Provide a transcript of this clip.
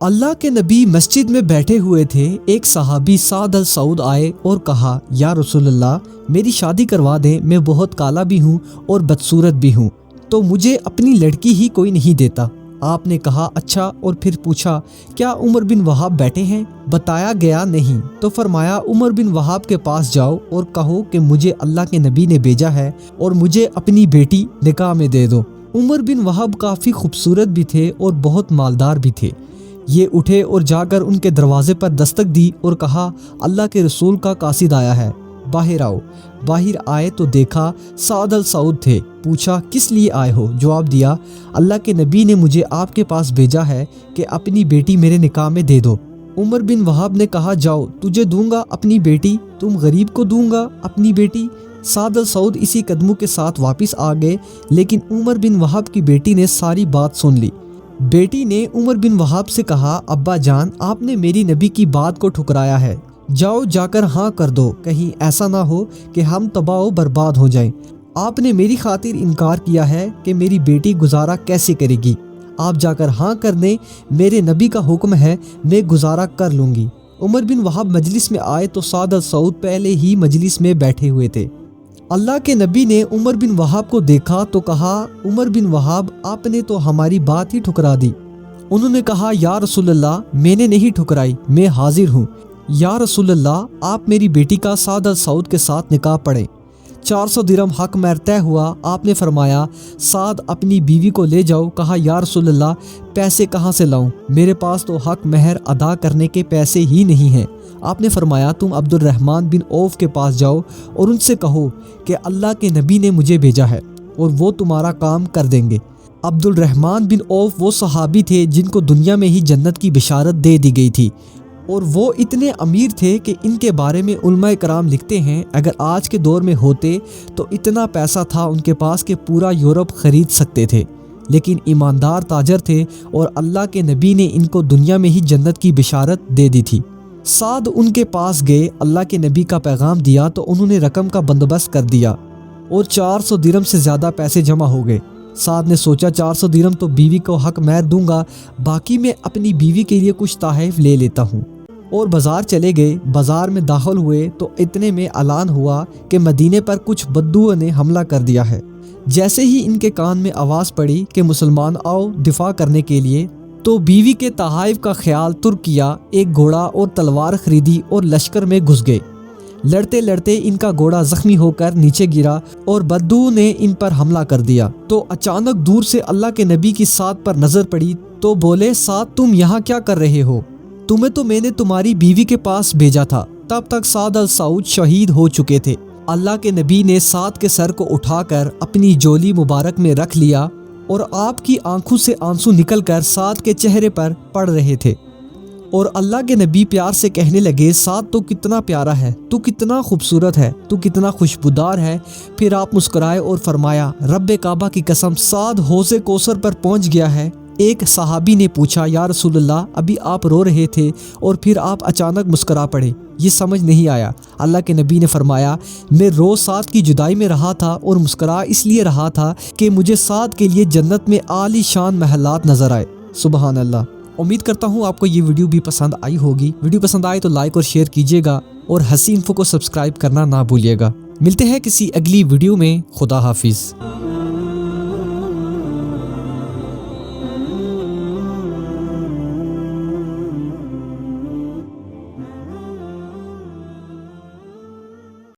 अल्लाह के नबी मस्जिद में बैठे हुए थे। एक सहाबी साद अल सऊद आए और कहा, या रसूलल्लाह, मेरी शादी करवा दें, मैं बहुत काला भी हूँ और बदसूरत भी हूँ, तो मुझे अपनी लड़की ही कोई नहीं देता। आपने कहा, अच्छा, और फिर पूछा, क्या उमर बिन वहाब बैठे हैं? बताया गया नहीं। तो फरमाया, उमर बिन वहाब के पास जाओ और कहो कि मुझे अल्लाह के नबी ने भेजा है और मुझे अपनी बेटी निकाह में दे दो। उमर बिन वहाब काफ़ी खूबसूरत भी थे और बहुत मालदार भी थे। ये उठे और जाकर उनके दरवाजे पर दस्तक दी और कहा, अल्लाह के रसूल का कासिद आया है, बाहर आओ। बाहर आए तो देखा साद अल सऊद थे। पूछा, किस लिए आए हो? जवाब दिया, अल्लाह के नबी ने मुझे आपके पास भेजा है कि अपनी बेटी मेरे निकाह में दे दो। उमर बिन वहाब ने कहा, जाओ, तुझे दूंगा अपनी बेटी, तुम गरीब को दूंगा अपनी बेटी। साद अल सऊद इसी कदमों के साथ वापस आ गए, लेकिन उमर बिन वहाब की बेटी ने सारी बात सुन ली। बेटी ने उमर बिन वहाब से कहा, अब्बा जान, आपने मेरी नबी की बात को ठुकराया है, जाओ जाकर हाँ कर दो, कहीं ऐसा ना हो कि हम तबाह बर्बाद हो जाएं। आपने मेरी खातिर इनकार किया है कि मेरी बेटी गुजारा कैसे करेगी, आप जाकर हाँ कर दें, मेरे नबी का हुक्म है, मैं गुजारा कर लूँगी। उमर बिन वहाब मजलिस में आए तो साद अल सऊद पहले ही मजलिस में बैठे हुए थे। अल्लाह के नबी ने उमर बिन वहाब को देखा तो कहा, उमर बिन वहाब, आपने तो हमारी बात ही ठुकरा दी। उन्होंने कहा, या रसूलल्लाह, मैंने नहीं ठुकराई, मैं हाजिर हूँ। या रसूलल्लाह, आप मेरी बेटी का साद अल सऊद के साथ निकाह पढ़ें। 400 दिरहम हक महर तय हुआ। आपने फरमाया, साद अपनी बीवी को ले जाओ। कहा, या रसूलल्लाह, पैसे कहाँ से लाऊं? मेरे पास तो हक महर अदा करने के पैसे ही नहीं हैं। आपने फरमाया, तुम अब्दुल रहमान बिन औफ के पास जाओ और उनसे कहो कि अल्लाह के नबी ने मुझे भेजा है और वो तुम्हारा काम कर देंगे। अब्दुल रहमान बिन औफ वो सहाबी थे जिनको दुनिया में ही जन्नत की बिशारत दे दी गई थी और वो इतने अमीर थे कि इनके बारे में उलमा कराम लिखते हैं, अगर आज के दौर में होते तो इतना पैसा था उनके पास कि पूरा यूरोप ख़रीद सकते थे। लेकिन ईमानदार ताजर थे और अल्लाह के नबी ने इनको दुनिया में ही जन्नत की बिशारत दे दी थी। साद उनके पास गए, अल्लाह के नबी का पैगाम दिया तो उन्होंने रकम का बंदोबस्त कर दिया और 400 दिरहम से ज़्यादा पैसे जमा हो गए। साद ने सोचा, 400 दिरहम तो बीवी को हक महर दूंगा, बाकी मैं अपनी बीवी के लिए कुछ तोहफ़े ले लेता हूँ। और बाज़ार चले गए। बाज़ार में दाखिल हुए तो इतने में ऐलान हुआ कि मदीने पर कुछ बद्दुओं ने हमला कर दिया है। जैसे ही इनके कान में आवाज़ पड़ी कि मुसलमान आओ दिफा करने के लिए, तो बीवी के तहाइफ का ख्याल तुर्क किया, एक घोड़ा और तलवार खरीदी और लश्कर में घुस गए। लड़ते लड़ते इनका घोड़ा जख्मी होकर नीचे गिरा और बद्दू ने इन पर हमला कर दिया। तो अचानक दूर से अल्लाह के नबी की साद पर नजर पड़ी तो बोले, साद, तुम यहाँ क्या कर रहे हो? तुम्हें तो मैंने तुम्हारी बीवी के पास भेजा था। तब तक साद अल सऊद शहीद हो चुके थे। अल्लाह के नबी ने साद के सर को उठाकर अपनी जोली मुबारक में रख लिया और आपकी आंखों से आंसू निकलकर साद के चेहरे पर पड़ रहे थे। और अल्लाह के नबी प्यार से कहने लगे, साद तो कितना प्यारा है, तू कितना खूबसूरत है, तू कितना खुशबूदार है। फिर आप मुस्कुराए और फरमाया, रब्बे काबा की कसम, साद हौज़े कौसर पर पहुंच गया है। एक सहाबी ने पूछा, या रसूलल्लाह, अभी आप रो रहे थे और फिर आप अचानक मुस्कुरा पड़े, ये समझ नहीं आया। अल्लाह के नबी ने फरमाया, मैं रोज़ साद की जुदाई में रहा था और मुस्कुरा इसलिए रहा था कि मुझे साद के लिए जन्नत में आली शान महलात नज़र आए। सुबहान अल्लाह। उम्मीद करता हूँ आपको ये वीडियो भी पसंद आई होगी। वीडियो पसंद आए तो लाइक और शेयर कीजिएगा और हसी इन्फो को सब्सक्राइब करना ना भूलिएगा। मिलते हैं किसी अगली वीडियो में। खुदा हाफिज़।